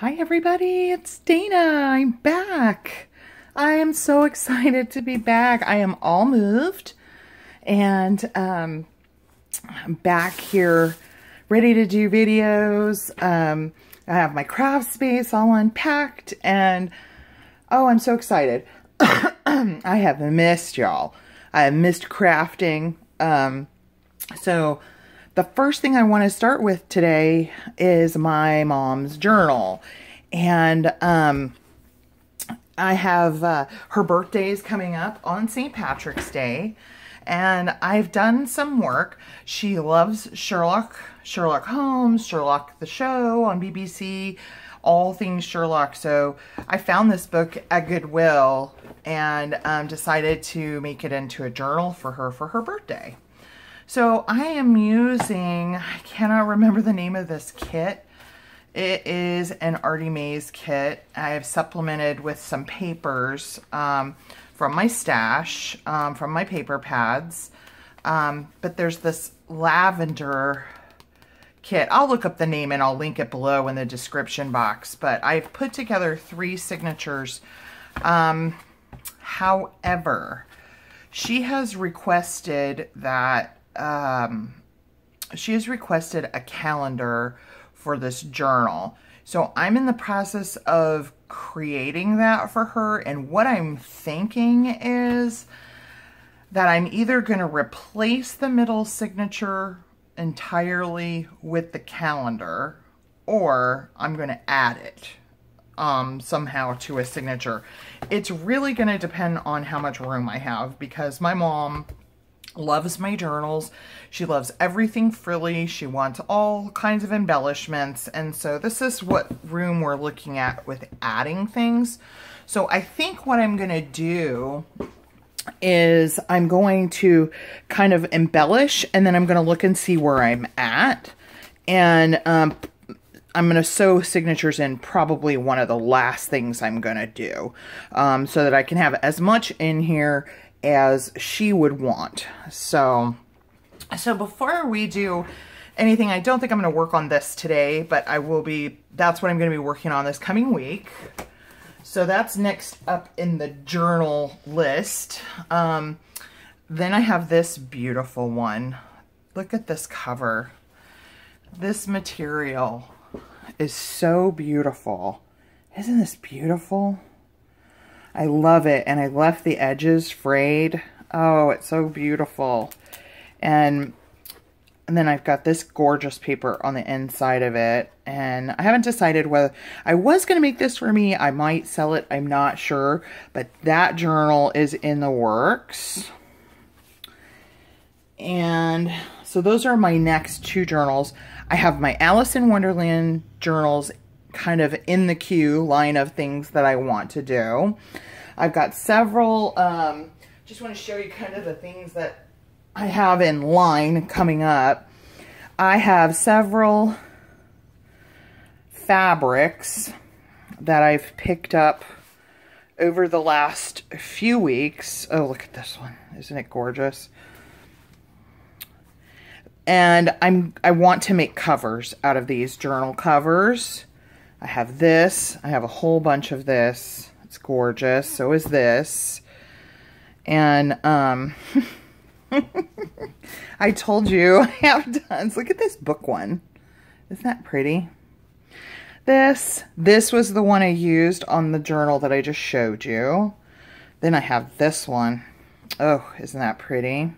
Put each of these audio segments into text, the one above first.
Hi everybody, it's Dana. I'm back. I am so excited to be back. I am all moved and I'm back here ready to do videos. I have my craft space all unpacked and oh, I'm so excited. I have missed y'all. I have missed crafting. So the first thing I want to start with today is my mom's journal. And I have her birthday is coming up on St. Patrick's Day. And I've done some work. She loves Sherlock Holmes, Sherlock the show on BBC, all things Sherlock. So I found this book at Goodwill and decided to make it into a journal for her birthday. So I am using, I cannot remember the name of this kit. It is an Artie Mays kit. I have supplemented with some papers from my stash, from my paper pads. But there's this lavender kit. I'll look up the name and I'll link it below in the description box. But I've put together 3 signatures. However, she has requested that she has requested a calendar for this journal. So I'm in the process of creating that for her. And what I'm thinking is that I'm either going to replace the middle signature entirely with the calendar, or I'm going to add it somehow to a signature. It's really going to depend on how much room I have, because my mom loves my journals. She loves everything frilly. She wants all kinds of embellishments. And so this is what room we're looking at with adding things. So I think what I'm going to do is I'm going to kind of embellish, and then I'm going to look and see where I'm at. And I'm going to sew signatures in probably one of the last things I'm going to do, so that I can have as much in here as she would want. So before we do anything, I don't think I'm going to work on this today, but that's what I'm going to be working on this coming week. So that's next up in the journal list. Then I have this beautiful one. Look at this cover. This material is so beautiful. Isn't this beautiful? I love it, and I left the edges frayed. Oh, it's so beautiful. And then I've got this gorgeous paper on the inside of it, and I haven't decided whether I was going to make this for me. I might sell it. I'm not sure, but that journal is in the works. And so those are my next 2 journals. I have my Alice in Wonderland journals kind of in the queue line of things that I want to do. I've got several, just want to show you kind of the things that I have in line coming up. I have several fabrics that I've picked up over the last few weeks. Oh, look at this one. Isn't it gorgeous? And I want to make covers out of these journal covers. I have this. I have a whole bunch of this. It's gorgeous. So is this. And I told you I have tons. Look at this book one. Isn't that pretty? This was the one I used on the journal that I just showed you. Then I have this one. Oh, isn't that pretty?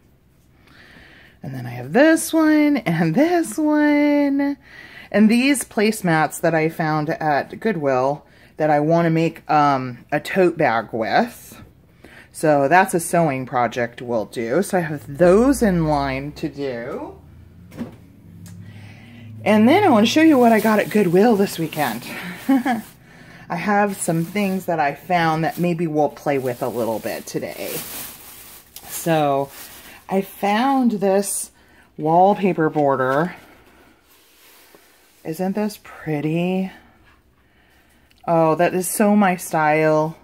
And then I have this one and this one. And these placemats that I found at Goodwill that I want to make a tote bag with. So that's a sewing project we'll do. So I have those in line to do. And then I want to show you what I got at Goodwill this weekend. I have some things that I found that maybe we'll play with a little bit today. So I found this wallpaper border. Isn't this pretty? Oh, that is so my style.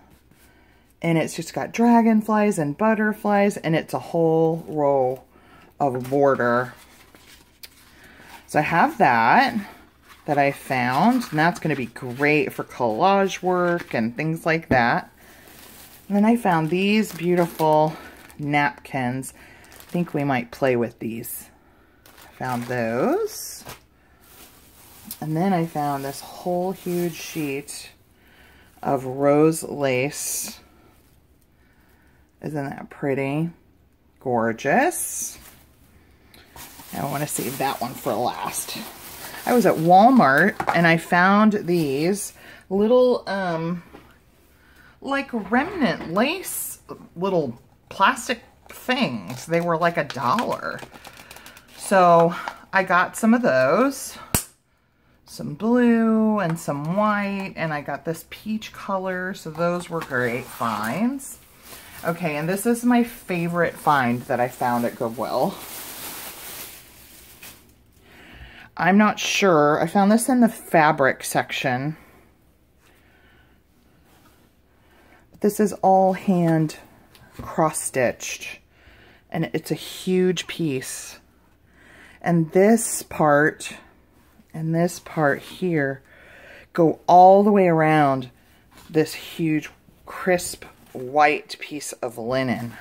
And it's just got dragonflies and butterflies, and it's a whole row of border. So I have that. that I found. And that's going to be great for collage work and things like that. And then I found these beautiful napkins. I think we might play with these. I found those. And then I found this whole huge sheet of rose lace. Isn't that pretty? Gorgeous. I want to save that one for last. I was at Walmart and I found these little, like remnant lace, little plastic things. They were like $1. So I got some of those. Some blue and some white, and I got this peach color, so those were great finds. Okay, and this is my favorite find that I found at Goodwill. I'm not sure. I found this in the fabric section. This is all hand cross-stitched, and it's a huge piece. And this part and this part here go all the way around this huge crisp white piece of linen.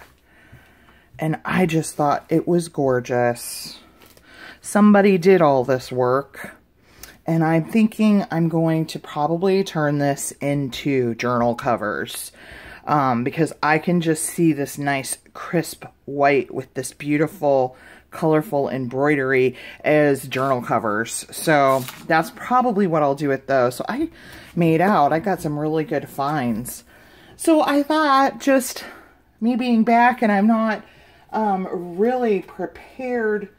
And I just thought it was gorgeous. Somebody did all this work. And I'm thinking I'm going to probably turn this into journal covers. Because I can just see this nice crisp white with this beautiful colorful embroidery as journal covers. So that's probably what I'll do with those. So I got some really good finds. So I thought, just me being back and I'm not really prepared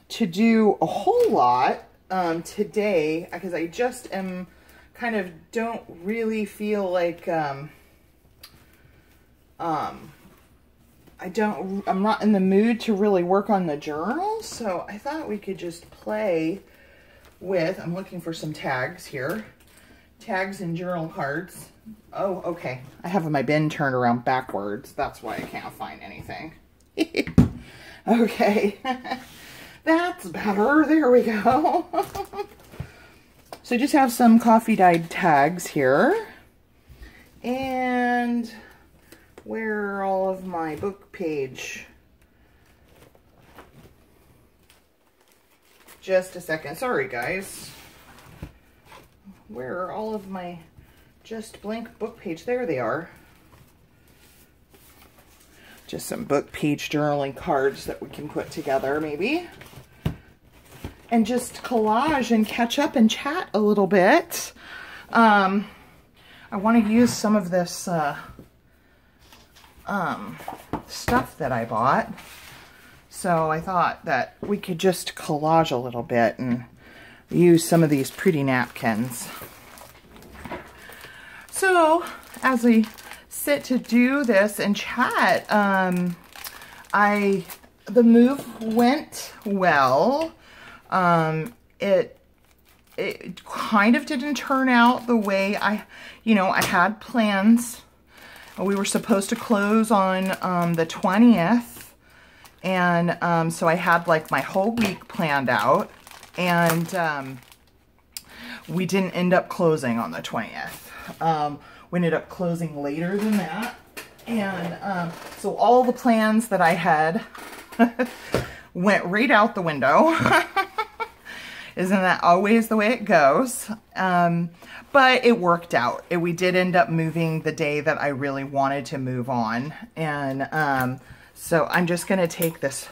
to do a whole lot today, because I just am kind of don't really feel like I'm not in the mood to really work on the journal, so I thought we could just play with, I'm looking for some tags here. Tags and journal cards. Oh, okay. I have my bin turned around backwards. That's why I can't find anything. Okay. That's better. There we go. So I just have some coffee dyed tags here. And where are all of my book page? Just a second. Sorry, guys. Where are all of my just blank book page? There they are. Just some book page journaling cards that we can put together, maybe. And just collage and catch up and chat a little bit. I want to use some of this stuff that I bought. So I thought that we could just collage a little bit and use some of these pretty napkins. So as we sit to do this and chat, the move went well. It kind of didn't turn out the way I had plans. We were supposed to close on the 20th, and so I had like my whole week planned out, and we didn't end up closing on the 20th. We ended up closing later than that, and so all the plans that I had went right out the window. Isn't that always the way it goes? But it worked out. We did end up moving the day that I really wanted to move on. And so I'm just going to take this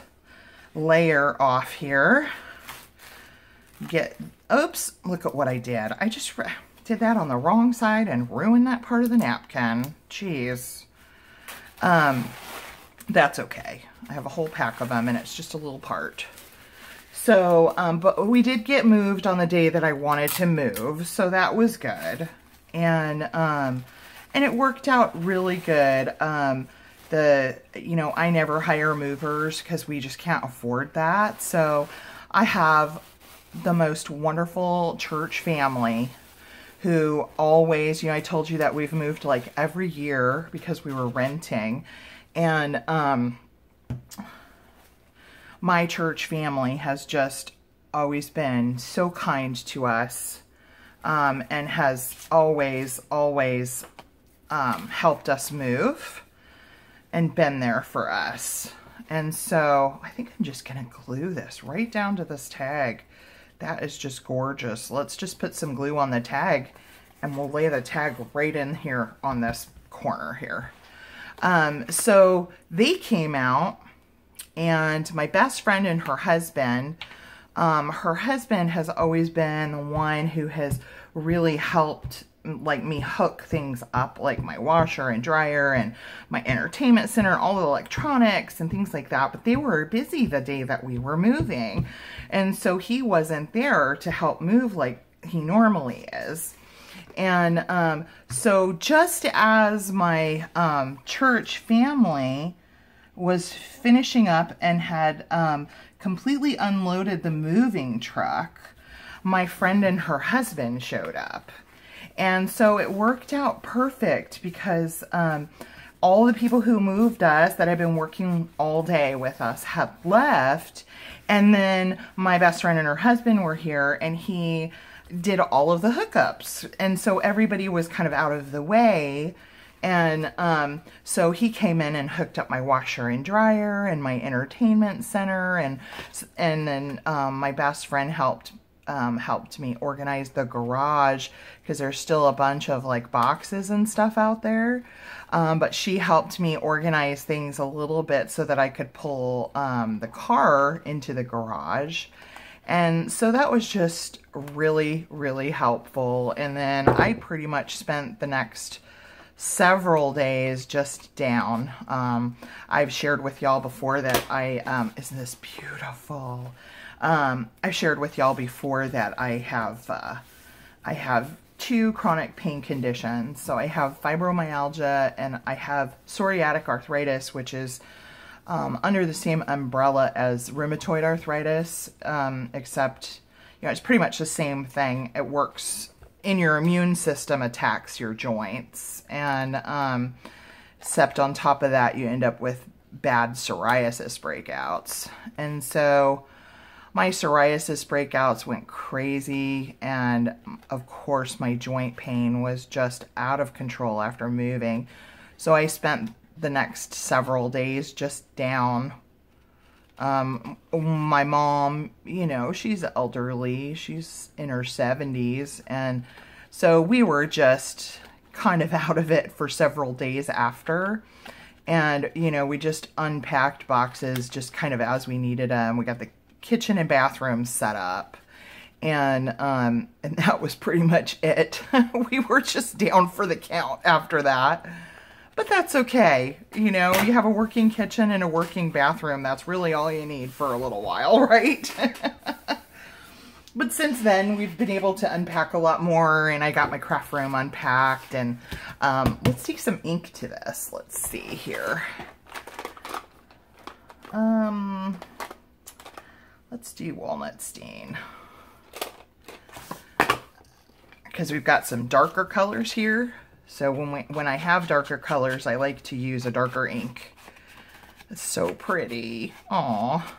layer off here. Oops, look at what I did. I just did that on the wrong side and ruined that part of the napkin. Jeez. That's okay. I have a whole pack of them and it's just a little part. So, but we did get moved on the day that I wanted to move, so that was good. And it worked out really good. I never hire movers because we just can't afford that. So I have the most wonderful church family who always, I told you that we've moved like every year because we were renting. And, my church family has just always been so kind to us, and has always helped us move and been there for us. And so I think I'm just gonna glue this right down to this tag. That is just gorgeous. Let's just put some glue on the tag, and we'll lay the tag right in here on this corner here. So they came out, and my best friend and her husband has always been the one who has really helped like me hook things up, like my washer and dryer and my entertainment center, all the electronics and things like that. But they were busy the day that we were moving, and so he wasn't there to help move like he normally is. And so just as my church family was finishing up and had completely unloaded the moving truck, my friend and her husband showed up. And so it worked out perfect because all the people who moved us that had been working all day with us had left. And then my best friend and her husband were here, and he did all of the hookups. And so everybody was kind of out of the way. And so he came in and hooked up my washer and dryer and my entertainment center. And then my best friend helped me organize the garage, because there's still a bunch of like boxes and stuff out there. But she helped me organize things a little bit so that I could pull the car into the garage. And so that was just really, really helpful. And then I pretty much spent the next several days just down. I've shared with y'all before that isn't this beautiful? I've shared with y'all before that I have 2 chronic pain conditions. So I have fibromyalgia and I have psoriatic arthritis, which is under the same umbrella as rheumatoid arthritis, except, you know, it's pretty much the same thing. It works in your immune system, attacks your joints, and except on top of that, you end up with bad psoriasis breakouts. And so my psoriasis breakouts went crazy, and of course my joint pain was just out of control after moving. So I spent the next several days just down. My mom, you know, she's elderly, she's in her 70s, and so we were just kind of out of it for several days after. And, you know, we just unpacked boxes just kind of as we needed them. We got the kitchen and bathroom set up, and that was pretty much it. We were just down for the count after that. But that's okay. You know, you have a working kitchen and a working bathroom. That's really all you need for a little while, right? But since then, we've been able to unpack a lot more, and I got my craft room unpacked. And let's take some ink to this. Let's see here. Let's do walnut stain, because we've got some darker colors here. So when I have darker colors, I like to use a darker ink. It's so pretty. Aw.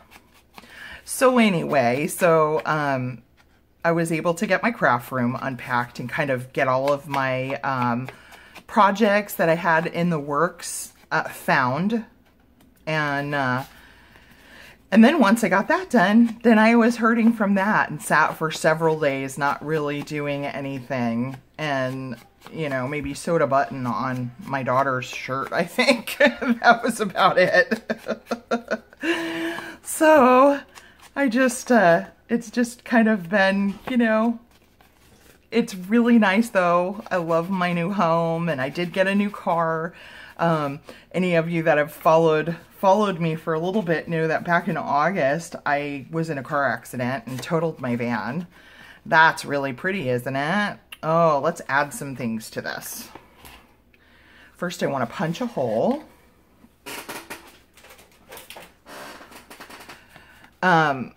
So anyway, I was able to get my craft room unpacked and kind of get all of my projects that I had in the works found. And then once I got that done, then I was hurting from that and sat for several days not really doing anything. And, you know, maybe sewed a button on my daughter's shirt, I think. That was about it. So I just, it's just kind of been, you know, it's really nice though. I love my new home, and I did get a new car. Any of you that have followed me for a little bit know that back in August, I was in a car accident and totaled my van. That's really pretty, isn't it? Oh, let's add some things to this. First, I want to punch a hole. So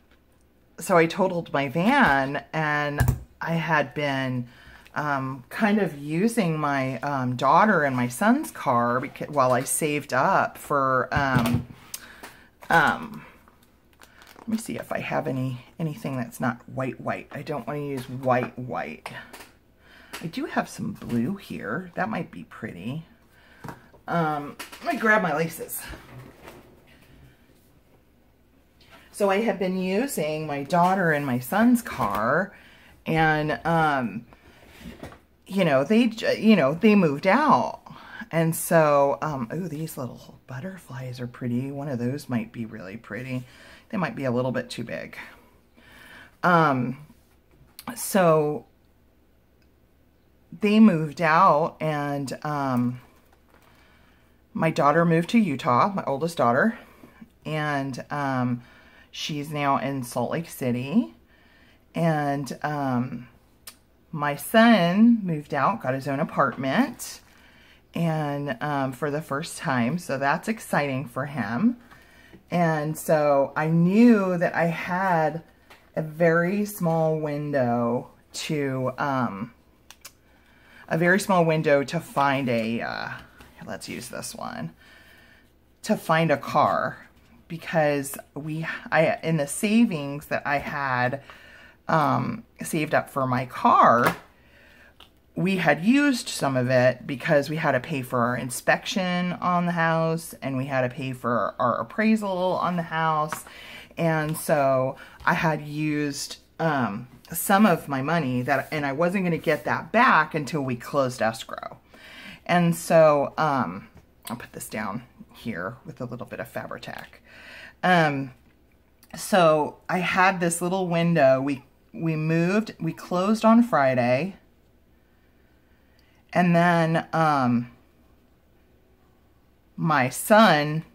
I totaled my van, and I had been kind of using my daughter and my son's car while I saved up for, let Let me see if I have anything that's not white. I don't want to use white. I do have some blue here. That might be pretty. Let me grab my laces. So I have been using my daughter and my son's car, and they moved out. And so, oh, these little butterflies are pretty. One of those might be really pretty. They might be a little bit too big. So they moved out, and my daughter moved to Utah, my oldest daughter, and she's now in Salt Lake City. And my son moved out, got his own apartment, and for the first time, so that's exciting for him. And so I knew that I had a very small window to find a let's use this one, to find a car, because in the savings that I had saved up for my car, we had used some of it because we had to pay for our inspection on the house, and we had to pay for our appraisal on the house. And so I had used some of my money and I wasn't going to get that back until we closed escrow. And so I'll put this down here with a little bit of Fabri-Tac. So I had this little window. We closed on Friday. And then my son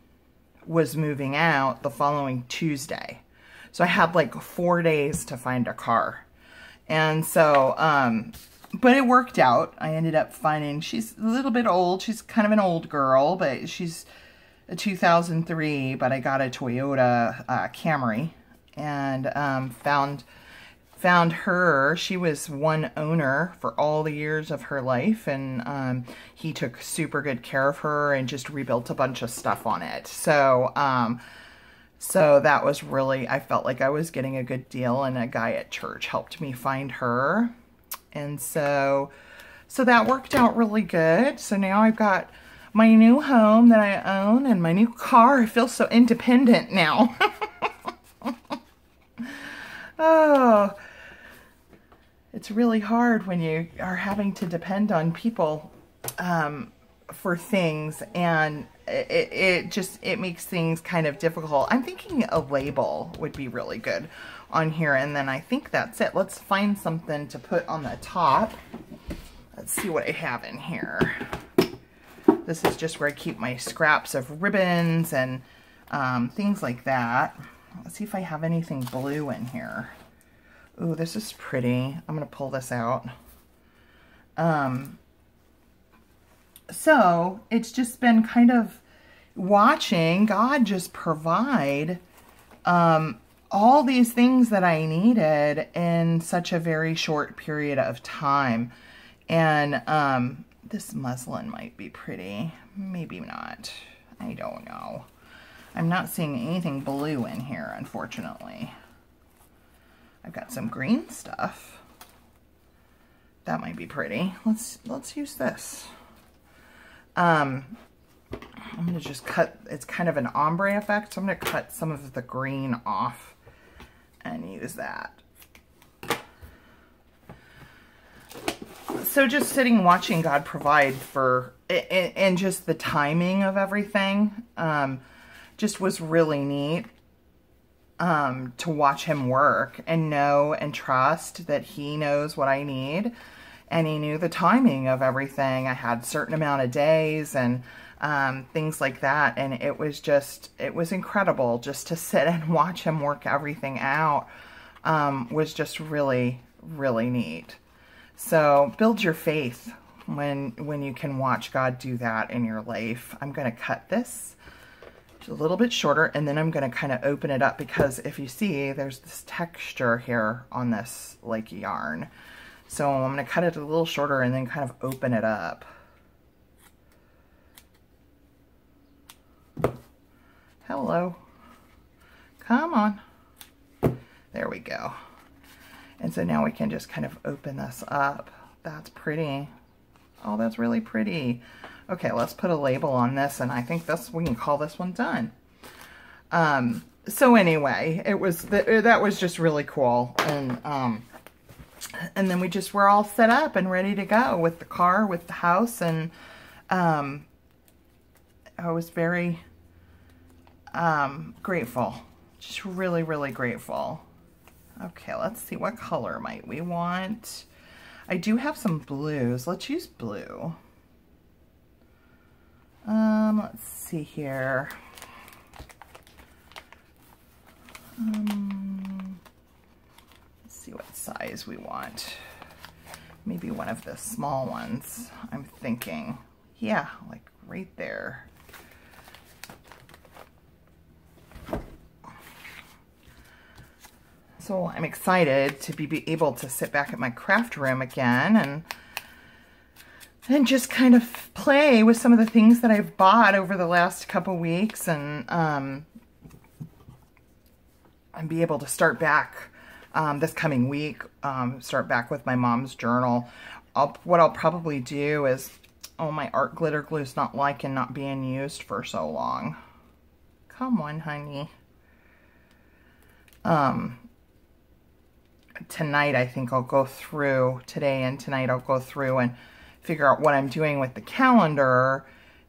was moving out the following Tuesday. So I had like 4 days to find a car. And so, but it worked out. I ended up finding, she's a little bit old. She's kind of an old girl, but she's a 2003, but I got a Toyota Camry, and found her. She was one owner for all the years of her life, and he took super good care of her and just rebuilt a bunch of stuff on it. So so that was really, I felt like I was getting a good deal, and a guy at church helped me find her. And so that worked out really good. So now I've got my new home that I own and my new car. I feel so independent now. Oh, it's really hard when you are having to depend on people for things, and it makes things kind of difficult. I'm thinking a label would be really good on here, and then I think that's it. Let's find something to put on the top. Let's see what I have in here. This is just where I keep my scraps of ribbons and things like that. Let's see if I have anything blue in here. Ooh, this is pretty. I'm going to pull this out. So it's just been kind of watching God just provide all these things that I needed in such a very short period of time. And this muslin might be pretty. Maybe not. I don't know. I'm not seeing anything blue in here, unfortunately. I've got some green stuff. That might be pretty. Let's use this. I'm going to just cut, it's kind of an ombre effect, so I'm going to cut some of the green off and use that. So just sitting watching God provide for, and just the timing of everything, just was really neat. To watch him work and know and trust that he knows what I need, and he knew the timing of everything. I had a certain amount of days and things like that, and it was incredible just to sit and watch him work everything out. Was just really, really neat. So build your faith when you can watch God do that in your life. I'm going to cut this a little bit shorter, and then I'm going to kind of open it up, because if you see, there's this texture here on this like yarn. So I'm going to cut it a little shorter and then kind of open it up. Hello. Come on. There we go. And so now we can just kind of open this up. That's pretty. Oh, that's really pretty. Okay, let's put a label on this, and I think we can call this one done. So anyway, that was just really cool. And then we're all set up and ready to go with the car, with the house, and I was very grateful. Just really, really grateful. Okay, let's see, what color might we want? I do have some blues. Let's use blue. Let's see here. Let's see what size we want. Maybe one of the small ones, I'm thinking. Yeah, like right there. So I'm excited to be able to sit back at my craft room again and just kind of play with some of the things that I've bought over the last couple weeks, and be able to start back this coming week, start back with my mom's journal. What I'll probably do is, oh, my art glitter glue is not liking not being used for so long. Come on, honey. Tonight, I think I'll go through, today and tonight, I'll go through and figure out what I'm doing with the calendar,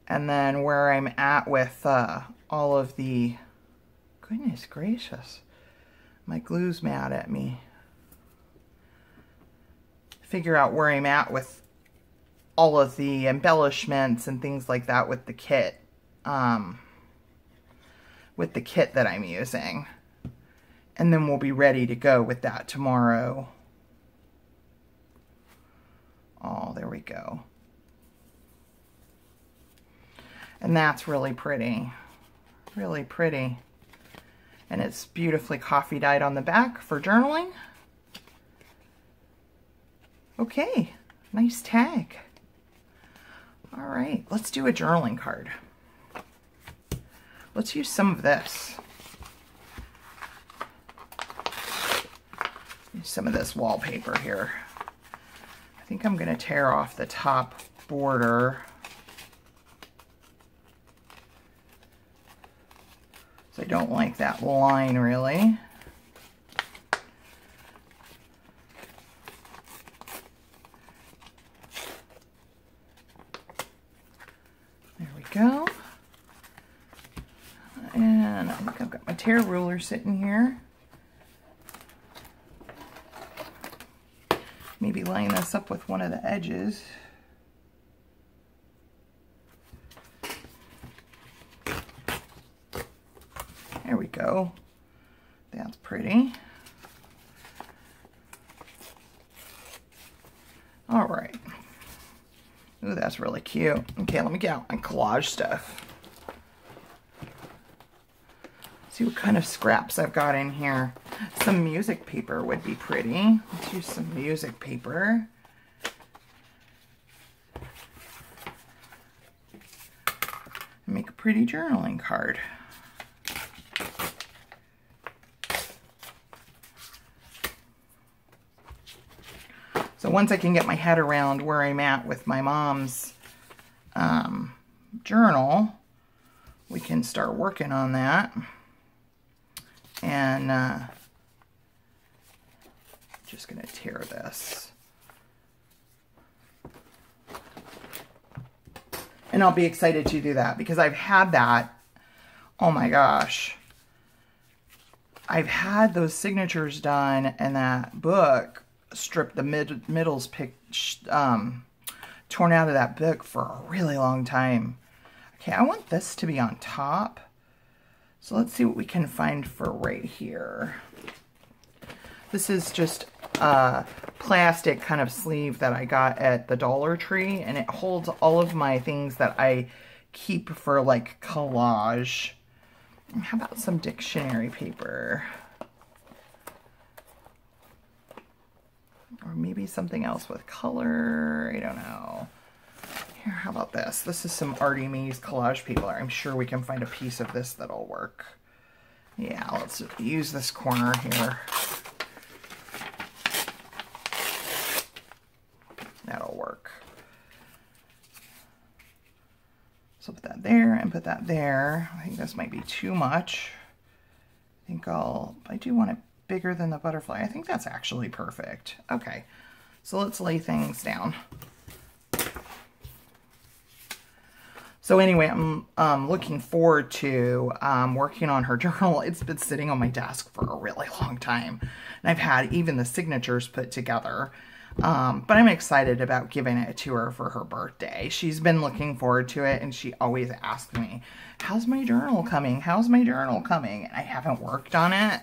and then where I'm at with all of the, goodness gracious, my glue's mad at me. Figure out where I'm at with all of the embellishments and things like that with the kit, that I'm using. And then we'll be ready to go with that tomorrow. Oh, there we go. And that's really pretty. Really pretty. And it's beautifully coffee dyed on the back for journaling. Okay, nice tag. All right, let's do a journaling card. Let's use some of this. Use some of this wallpaper here. I think I'm going to tear off the top border. So I don't like that line really. There we go. And I think I've got my tear ruler sitting here. Maybe line this up with one of the edges. There we go. That's pretty. All right. Ooh, that's really cute. Okay, let me get out my collage stuff. See what kind of scraps I've got in here. Some music paper would be pretty. Let's use some music paper. Make a pretty journaling card. So once I can get my head around where I'm at with my mom's journal, we can start working on that. And just going to tear this. And I'll be excited to do that because I've had that. Oh my gosh. I've had those signatures done and that book stripped, the middles torn out of that book for a really long time. Okay, I want this to be on top. So let's see what we can find for right here. This is just a plastic kind of sleeve that I got at the Dollar Tree, and it holds all of my things that I keep for like collage. How about some dictionary paper? Or maybe something else with color. I don't know. Here, how about this? This is some Artie Me's collage paper. I'm sure we can find a piece of this that'll work. Yeah, let's use this corner here. That'll work. So put that there and put that there. I think this might be too much. I do want it bigger than the butterfly. I think that's actually perfect. Okay, so let's lay things down. So anyway, I'm looking forward to working on her journal. It's been sitting on my desk for a really long time. And I've had even the signatures put together. But I'm excited about giving it to her for her birthday. She's been looking forward to it, and she always asks me, how's my journal coming? How's my journal coming? And I haven't worked on it.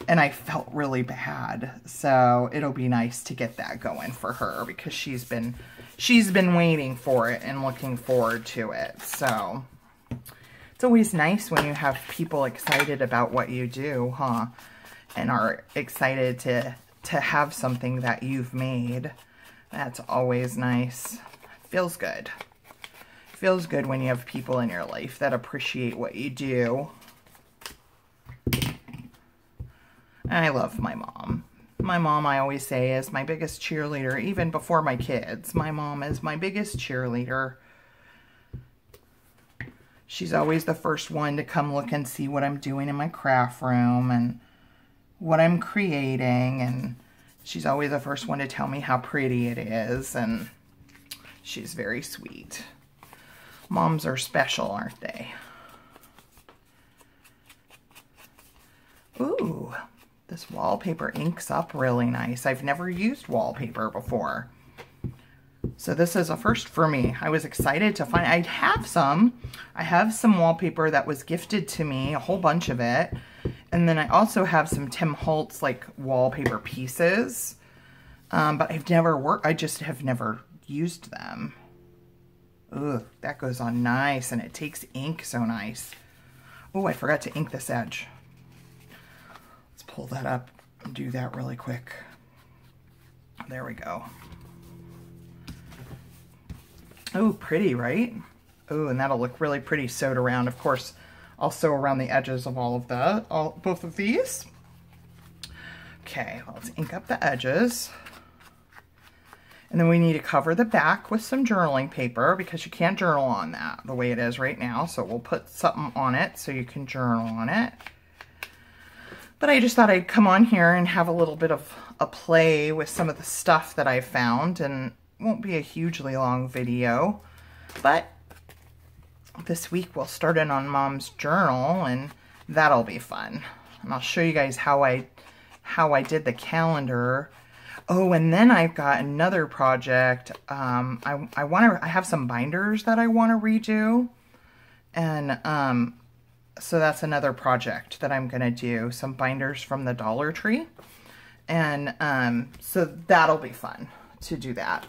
And I felt really bad. So it'll be nice to get that going for her because she's been waiting for it and looking forward to it. So it's always nice when you have people excited about what you do, huh? And are excited to have something that you've made. That's always nice. Feels good. Feels good when you have people in your life that appreciate what you do. And I love my mom. My mom, I always say, is my biggest cheerleader, even before my kids. My mom is my biggest cheerleader. She's always the first one to come look and see what I'm doing in my craft room and what I'm creating, and she's always the first one to tell me how pretty it is, and she's very sweet. Moms are special, aren't they? Ooh, this wallpaper inks up really nice. I've never used wallpaper before. So this is a first for me. I was excited to find, I have some wallpaper that was gifted to me, a whole bunch of it. And then I also have some Tim Holtz like wallpaper pieces. But I just have never used them. Ooh, that goes on nice, and it takes ink so nice. Oh, I forgot to ink this edge. Let's pull that up and do that really quick. There we go. Oh, pretty, right? Oh, and that'll look really pretty sewed around. Of course, I'll sew around the edges of both of these. Okay, let's ink up the edges. And then we need to cover the back with some journaling paper because you can't journal on that the way it is right now. So we'll put something on it so you can journal on it. But I just thought I'd come on here and have a little bit of a play with some of the stuff that I found, and it won't be a hugely long video, but this week we'll start in on Mom's journal, and that'll be fun. And I'll show you guys how I did the calendar. Oh, and then I've got another project. I have some binders that I want to redo, and so that's another project that I'm gonna do. Some binders from the Dollar Tree, and so that'll be fun to do that.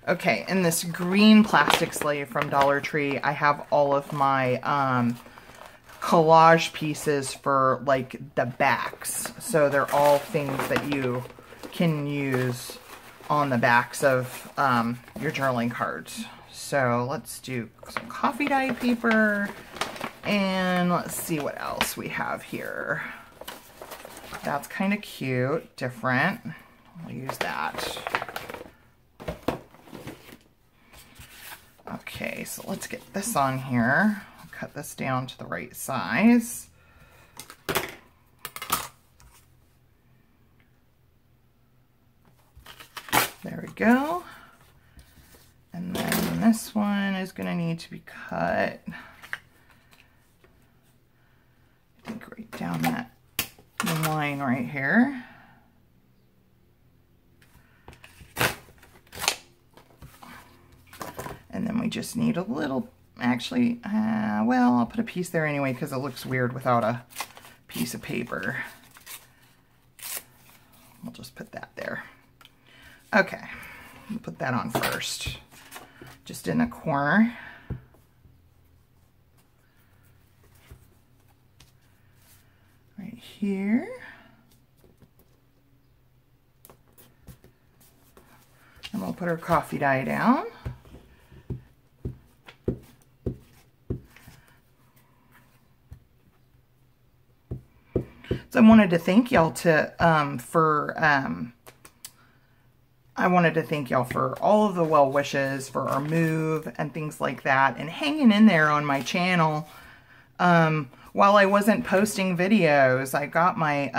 Okay, in this green plastic sleeve from Dollar Tree, I have all of my collage pieces for like the backs. So they're all things that you can use on the backs of your journaling cards. So let's do some coffee dye paper, and let's see what else we have here. That's kind of cute, different. I'll use that. Okay, so let's get this on here. I'll cut this down to the right size. There we go. And then this one is going to need to be cut, I think, right down that line right here. And then we just need a little, actually, well, I'll put a piece there anyway because it looks weird without a piece of paper. We'll just put that there. Okay, we'll put that on first, just in the corner. Right here. And we'll put our coffee dye down. So I wanted to thank y'all for all of the well wishes for our move and things like that, and hanging in there on my channel. While I wasn't posting videos, I got my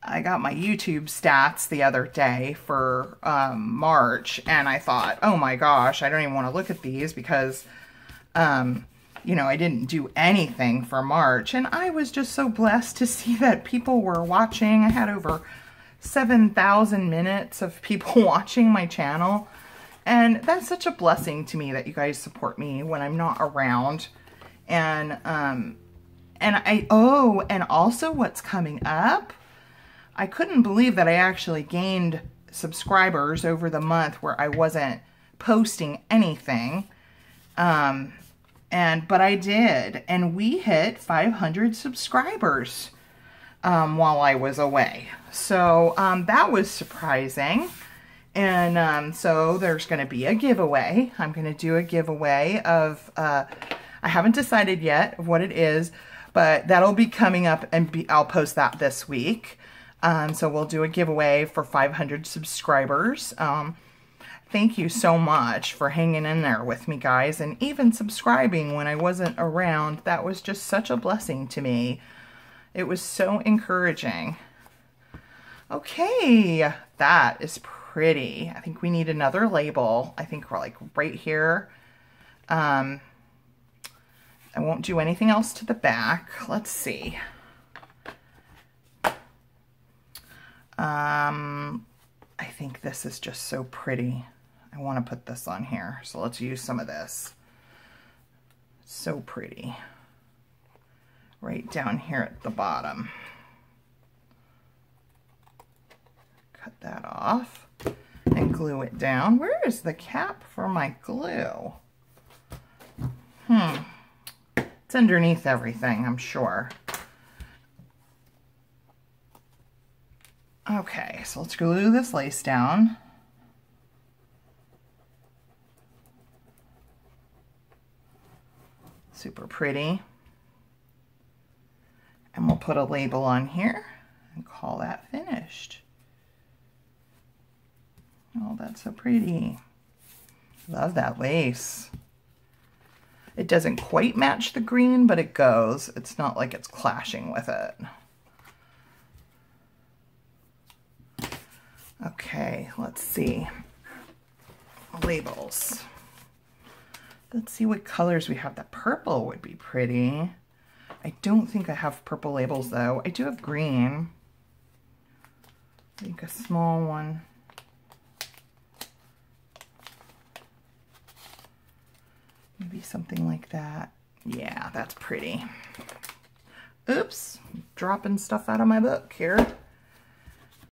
YouTube stats the other day for March, and I thought, oh my gosh, I don't even want to look at these because you know, I didn't do anything for March, and I was just so blessed to see that people were watching. I had over 7,000 minutes of people watching my channel, and that's such a blessing to me that you guys support me when I'm not around. And also what's coming up, I couldn't believe that I actually gained subscribers over the month where I wasn't posting anything. But I did, and we hit 500 subscribers while I was away. So that was surprising. And so there's going to be a giveaway. I'm going to do a giveaway of, I haven't decided yet what it is, but that'll be coming up, and I'll post that this week. So we'll do a giveaway for 500 subscribers. Thank you so much for hanging in there with me, guys, and even subscribing when I wasn't around. That was just such a blessing to me. It was so encouraging. Okay, that is pretty. I think we need another label. I think we're like right here. I won't do anything else to the back. Let's see. I think this is just so pretty. I want to put this on here, so let's use some of this. So pretty. Right down here at the bottom. Cut that off and glue it down. Where is the cap for my glue? It's underneath everything, I'm sure. Okay, so let's glue this lace down. Super pretty. And we'll put a label on here and call that finished. Oh, that's so pretty. Love that lace. It doesn't quite match the green, but it goes. It's not like it's clashing with it. Okay, let's see. Labels. Let's see what colors we have. The purple would be pretty. I don't think I have purple labels though. I do have green. I think a small one. Maybe something like that. Yeah, that's pretty. Oops, dropping stuff out of my book here.